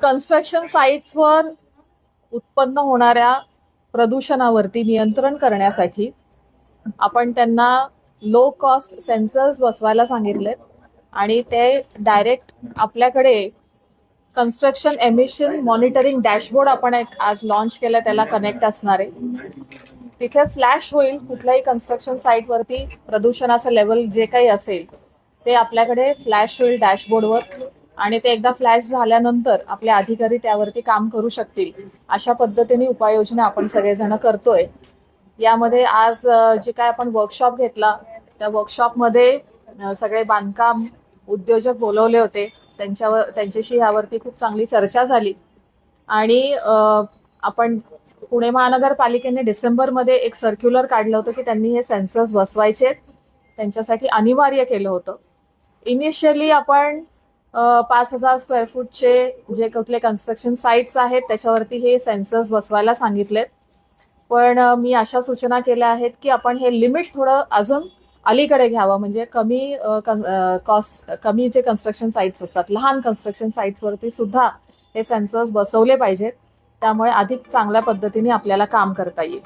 Construction साइट्सवर उत्पन्न होणाऱ्या प्रदूषणावरती नियंत्रण करण्यासाठी आपण त्यांना लो कॉस्ट सेन्सर्स बसवायला सांगितलेत आणि ते डायरेक्ट आपल्याकडे कन्स्ट्रक्शन एमिशन मॉनिटरिंग डॅशबोर्ड आपण एक आज लॉन्च केलं, त्याला कनेक्ट असणार आहे. तिथे फ्लॅश होईल कुठल्याही कन्स्ट्रक्शन साईटवरती प्रदूषणाचं लेवल जे काही असेल ते आपल्याकडे फ्लॅश होईल डॅशबोर्डवर आणि ते एकदा फ्लॅश झाल्यानंतर आपले अधिकारी त्यावरती काम करू शकतील. अशा पद्धतीने उपाययोजना आपण सगळेजण करतोय. यामध्ये आज जे काय आपण वर्कशॉप घेतला त्या वर्कशॉपमध्ये सगळे बांधकाम उद्योजक बोलवले होते. त्यांच्याशी यावरती खूप चांगली चर्चा झाली आणि आपण पुणे महानगरपालिकेने डिसेंबरमध्ये एक सर्क्युलर काढलं होतं की त्यांनी हे सेन्सर्स बसवायचे, त्यांच्यासाठी अनिवार्य केलं होतं. इनिशियली आपण 5,000 स्क्वेअर फूटचे जे कुठले कन्स्ट्रक्शन साईट्स आहेत त्याच्यावरती हे सेन्सर्स बसवायला सांगितलेत. पण मी अशा सूचना केल्या आहेत की आपण हे लिमिट थोडं अजून अलीकडे घ्यावं, म्हणजे कमी जे कन्स्ट्रक्शन साईट्स असतात, लहान कन्स्ट्रक्शन साईट्सवरती सुद्धा हे सेन्सर्स बसवले पाहिजेत. त्यामुळे अधिक चांगल्या पद्धतीने आपल्याला काम करता येईल.